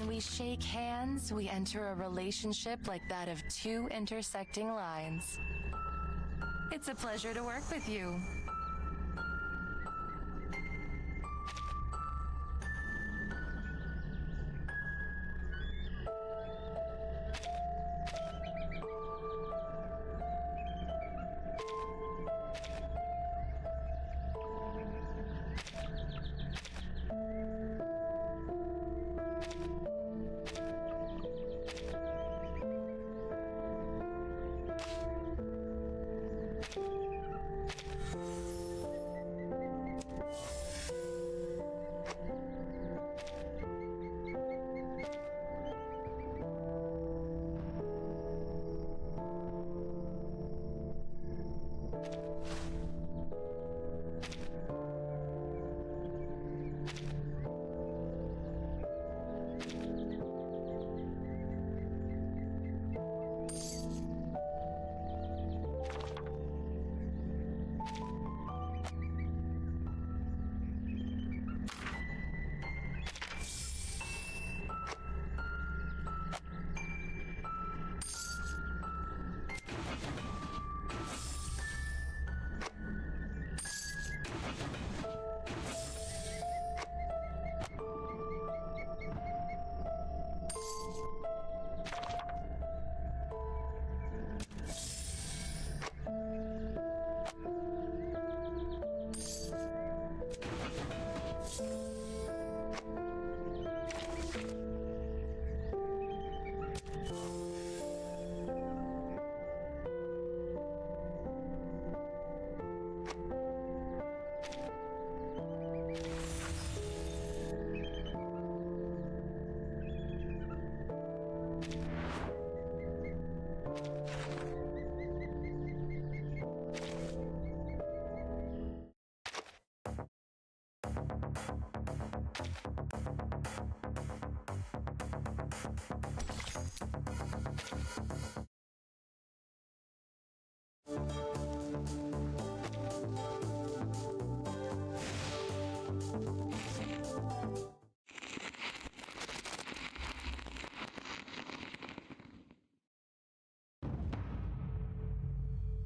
When we shake hands, we enter a relationship like that of two intersecting lines. It's a pleasure to work with you.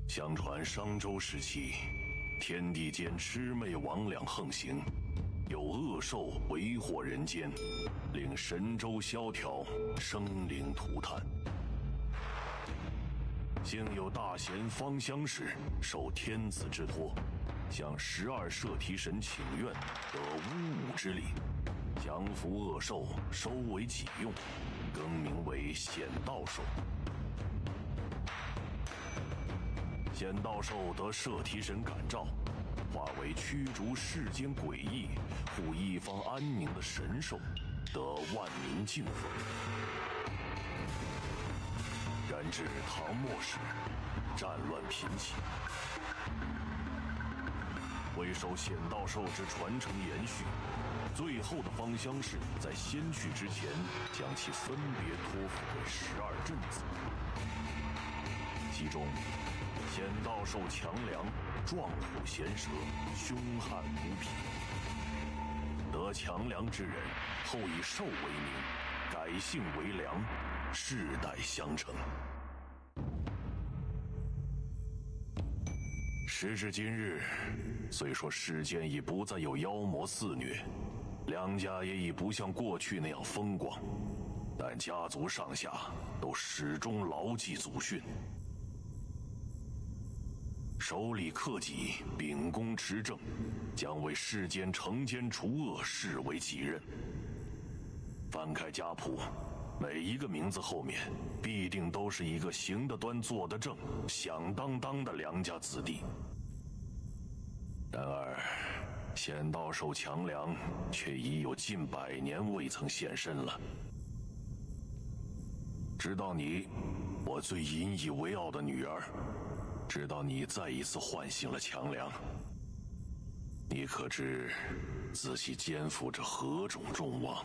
相传商周时期，天地间魑魅魍魉横行，有恶兽为祸人间，令神州萧条，生灵涂炭。幸有大贤方相氏受天子之托，向12摄提神请愿，得巫武之力，降服恶兽，收为己用，更名为显道兽。显道兽得摄提神感召，化为驱逐世间诡异、护一方安宁的神兽，得万民敬奉。然至唐末时，战乱频起，为守显道兽之传承延续，最后的方相氏在先去之前，将其分别托付给12镇子，其中显道兽强梁，壮虎衔蛇，凶悍无匹。得强梁之人，后以兽为名，改姓为梁，世代相承。时至今日，虽说世间已不再有妖魔肆虐，梁家也已不像过去那样风光，但家族上下都始终牢记祖训，守礼克己，秉公持正，将为世间惩奸除恶视为己任。翻开家谱，每一个名字后面必定都是一个行得端坐得正响当当的梁家子弟。然而显道兽强梁却已有近100年未曾现身了。直到你，我最引以为傲的女儿，直到你再一次唤醒了强梁，你可知自己肩负着何种重望？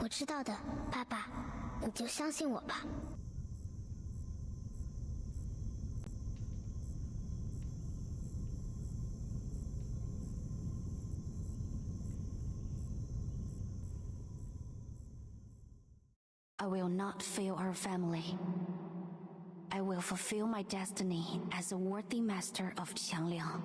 我知道的，爸爸，你就相信我吧。will not fail our family. I will fulfill my destiny as a worthy master of Qiangliang.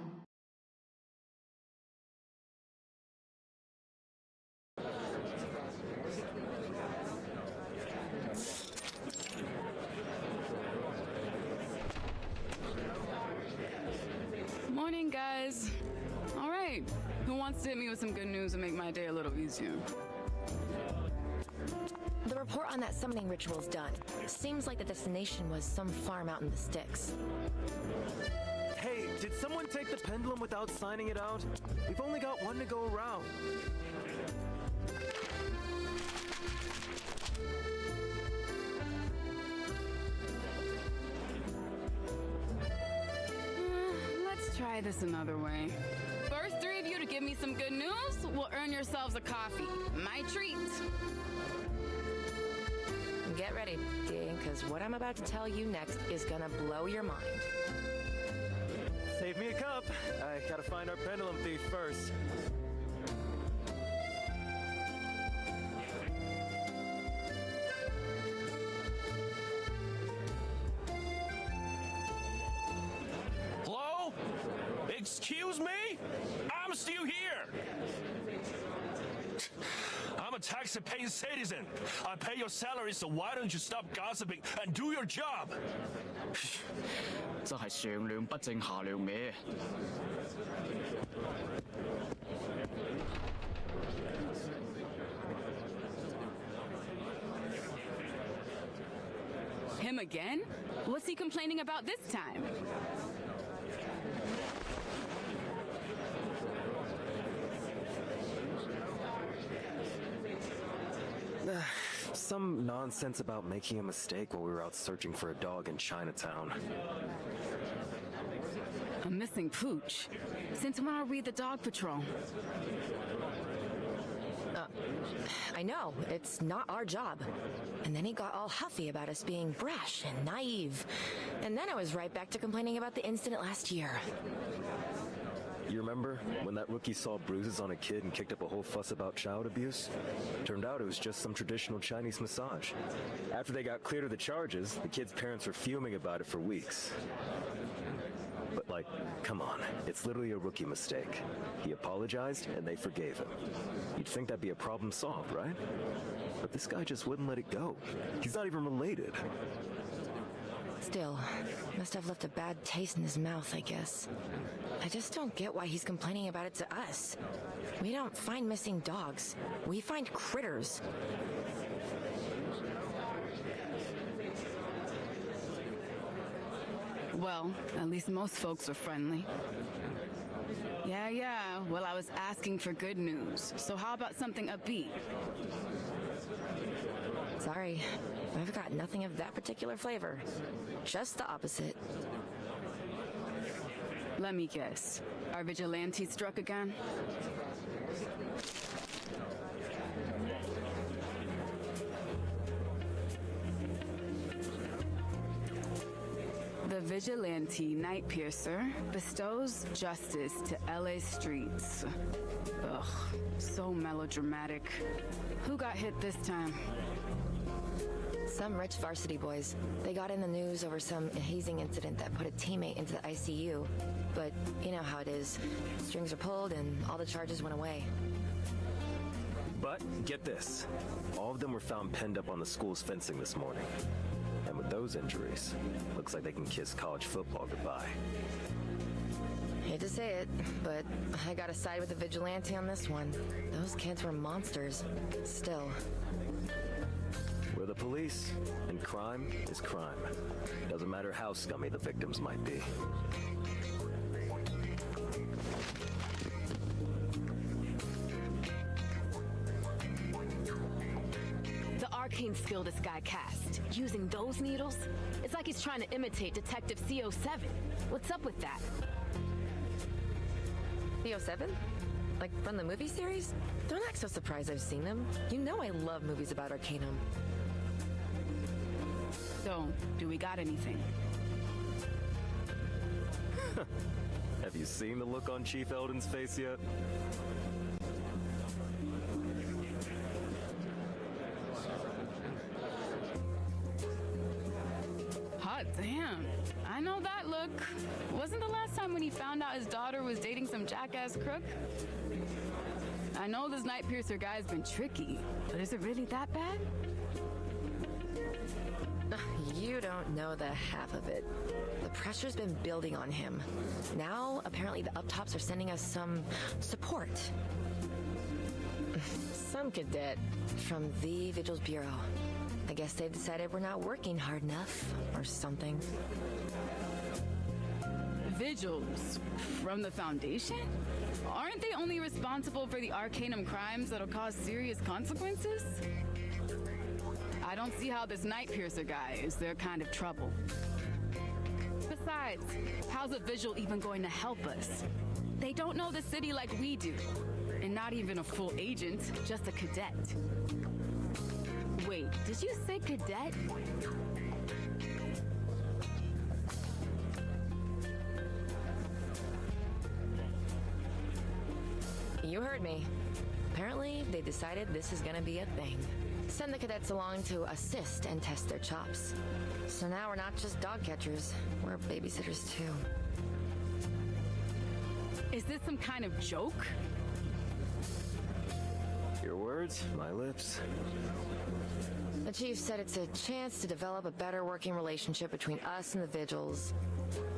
Morning, guys. All right, who wants to hit me with some good news and make my day a little easier? The report on that summoning ritual's done. Seems like the destination was some farm out in the sticks. Hey, did someone take the pendulum without signing it out? We've only got one to go around. Let's try this another way. First three of you to give me some good news will earn yourselves a coffee. My treat. Get ready, Dean, because what I'm about to tell you next is gonna blow your mind. Save me a cup. I gotta find our pendulum thief first. Hello? Excuse me? I'm still here. I'm a tax-paying citizen. I pay your salary, so why don't you stop gossiping and do your job? 真係上梁不正下梁歪。Him again? What's he complaining about this time? Some nonsense about making a mistake while we were out searching for a dog in Chinatown. A missing pooch. Since when are we the dog patrol? I know, it's not our job. And then he got all huffy about us being brash and naive. And then I was right back to complaining about the incident last year. You remember when that rookie saw bruises on a kid and kicked up a whole fuss about child abuse? Turned out it was just some traditional Chinese massage. After they got cleared of the charges, the kid's parents were fuming about it for weeks. But like, come on, it's literally a rookie mistake. He apologized and they forgave him. You'd think that'd be a problem solved, right? But this guy just wouldn't let it go. He's not even related. Still, must have left a bad taste in his mouth, I guess. I just don't get why he's complaining about it to us. We don't find missing dogs. We find critters. Well, at least most folks are friendly. Yeah, well, I was asking for good news. So how about something upbeat? Sorry, I've got nothing of that particular flavor. Just the opposite. Let me guess. Our vigilante struck again? The vigilante Night Piercer bestows justice to LA streets. Ugh, so melodramatic. Who got hit this time? Some rich varsity boys. They got in the news over some hazing incident that put a teammate into the ICU. But you know how it is. Strings are pulled and all the charges went away. But get this. All of them were found penned up on the school's fencing this morning. And with those injuries, looks like they can kiss college football goodbye. Hate to say it, but I gotta side with the vigilante on this one. Those kids were monsters. Still. We're the police, and crime is crime. Doesn't matter how scummy the victims might be. The arcane skill this guy cast, using those needles, it's like he's trying to imitate Detective CO7. What's up with that? CO7? Like from the movie series? Don't act so surprised I've seen them. You know I love movies about Arcanum. So, do we got anything? Have you seen the look on Chief Eldon's face yet? God damn. I know that look. Wasn't the last time when he found out his daughter was dating some jackass crook? I know this Night Piercer guy's been tricky, but is it really that bad? You don't know the half of it. The pressure's been building on him. Now, apparently the up-tops are sending us some support. Some cadet from the Vigils Bureau. I guess they've decided we're not working hard enough, or something. Vigils? From the Foundation? Aren't they only responsible for the Arcanum crimes that'll cause serious consequences? I don't see how this Night Piercer guy is their kind of trouble. Besides, how's a Vigil even going to help us? They don't know the city like we do. And not even a full agent, just a cadet. Wait, did you say cadet? You heard me. Apparently, they decided this is gonna be a thing. Send the cadets along to assist and test their chops. So now we're not just dog catchers, we're babysitters too. Is this some kind of joke? Your words, my lips. The chief said it's a chance to develop a better working relationship between us and the Vigils.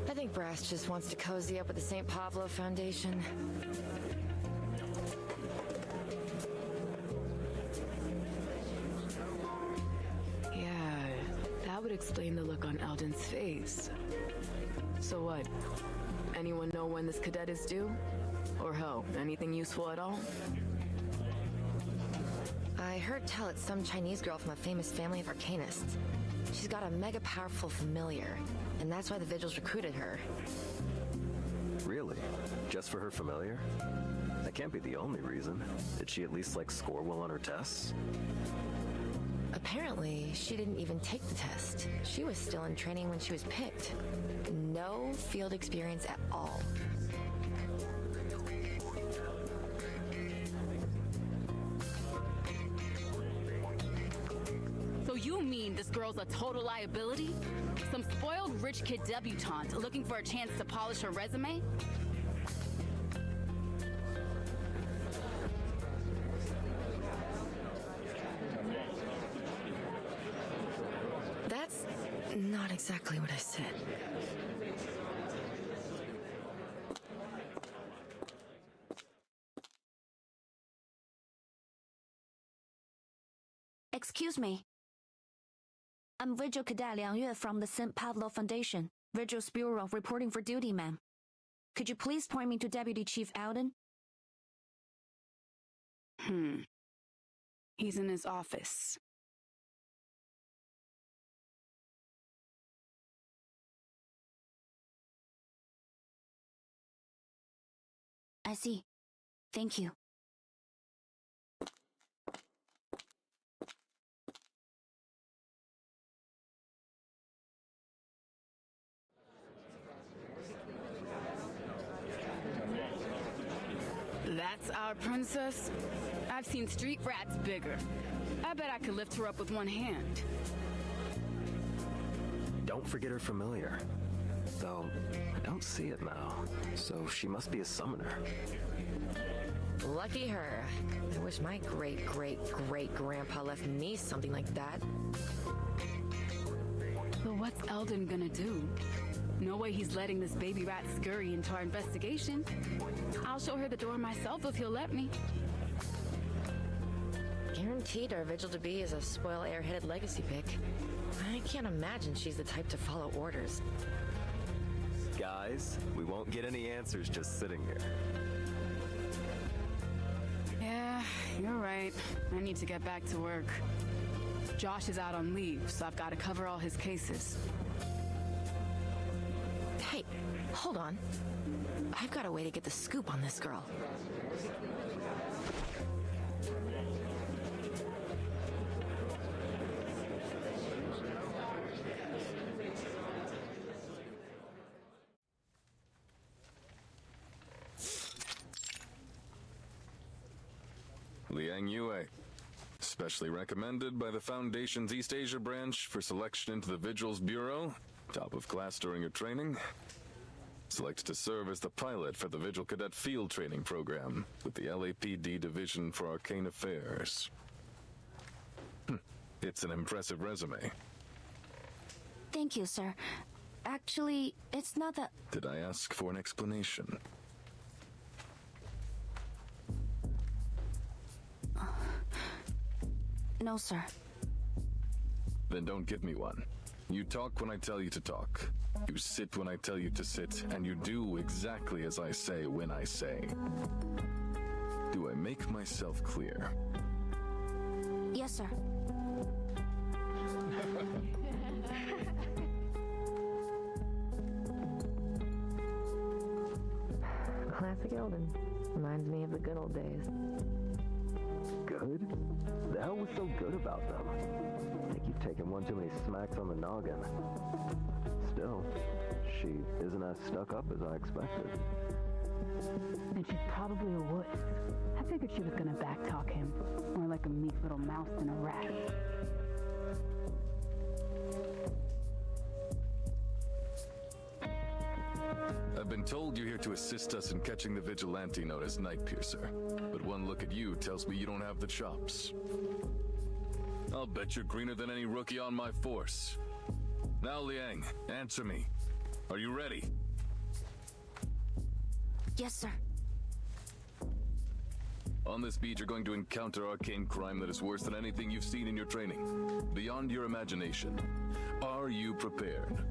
I think Brass just wants to cozy up with the St. Pavlo Foundation. Yeah, that would explain the look on Eldon's face. So what? Anyone know when this cadet is due? Or hell, anything useful at all? I heard tell it's some Chinese girl from a famous family of arcanists. She's got a mega powerful familiar, and that's why the Vigils recruited her. Really? Just for her familiar? That can't be the only reason. Did she at least, score well on her tests? Apparently, she didn't even take the test. She was still in training when she was picked. No field experience at all. So you mean this girl's a total liability? Some spoiled rich kid debutante looking for a chance to polish her resume? That's not exactly what I said. Excuse me. I'm Vigil Cadet Liang Yue from the St. Pavlo Foundation, Vigil's Bureau, reporting for duty, ma'am. Could you please point me to Deputy Chief Alden? He's in his office. I see. Thank you. That's our princess? I've seen street rats bigger. I bet I could lift her up with one hand. Don't forget her familiar. Though, I don't see it now. So she must be a summoner. Lucky her. I wish my great-great-great-grandpa left me something like that. But what's Eldon gonna do? No way he's letting this baby rat scurry into our investigation. I'll show her the door myself if he'll let me. Guaranteed our Vigil-to-be is a spoil airheaded legacy pick. I can't imagine she's the type to follow orders. Guys, we won't get any answers just sitting here. Yeah, you're right. I need to get back to work. Josh is out on leave, so I've got to cover all his cases. Hey, hold on. I've got a way to get the scoop on this girl. Liang Yue, specially recommended by the Foundation's East Asia branch for selection into the Vigils Bureau. Top of class during your training? Selected to serve as the pilot for the Vigil Cadet Field Training Program with the LAPD Division for Arcane Affairs. It's an impressive resume. Thank you, sir. Actually, it's not that... Did I ask for an explanation? No, sir. Then don't give me one. You talk when I tell you to talk. You sit when I tell you to sit, and you do exactly as I say when I say. Do I make myself clear? Yes, sir. Classic Elden. Reminds me of the good old days. Good? The hell was so good about them? I think you've taken one too many smacks on the noggin. Still, she isn't as stuck up as I expected. And she's probably a wuss. I figured she was gonna backtalk him. More like a meek little mouse than a rat. I've been told you're here to assist us in catching the vigilante known as Night Piercer. But one look at you tells me you don't have the chops. I'll bet you're greener than any rookie on my force. Now, Liang, answer me. Are you ready? Yes, sir. On this beat, you're going to encounter arcane crime that is worse than anything you've seen in your training. Beyond your imagination. Are you prepared?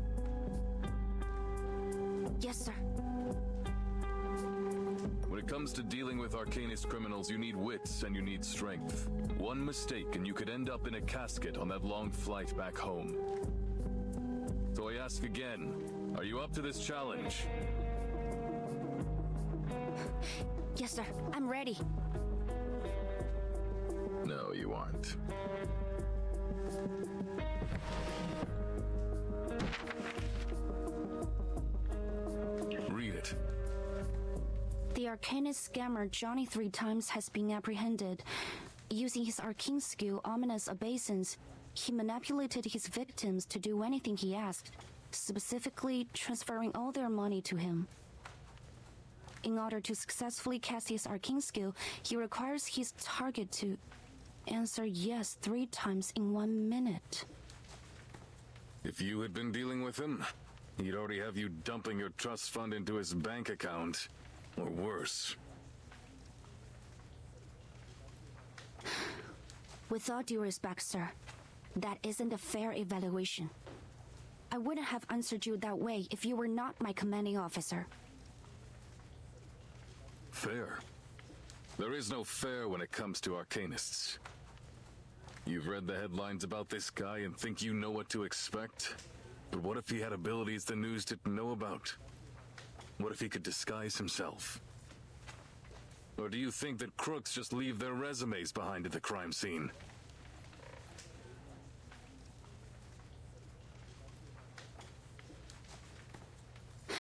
Yes, sir. When it comes to dealing with arcanist criminals, you need wits and you need strength. One mistake and you could end up in a casket on that long flight back home. So I ask again, are you up to this challenge? Yes, sir. I'm ready. No, you aren't. Read it. The arcanist scammer Johnny 3 times has been apprehended. Using his arcane skill, Ominous Obeisance, he manipulated his victims to do anything he asked, specifically transferring all their money to him. In order to successfully cast his arcane skill, he requires his target to answer yes 3 times in 1 minute. If you had been dealing with him, he'd already have you dumping your trust fund into his bank account. Or worse. With all due respect, sir, that isn't a fair evaluation. I wouldn't have answered you that way if you were not my commanding officer. Fair? There is no fair when it comes to arcanists. You've read the headlines about this guy and think you know what to expect? But what if he had abilities the news didn't know about? What if he could disguise himself? Or do you think that crooks just leave their resumes behind at the crime scene?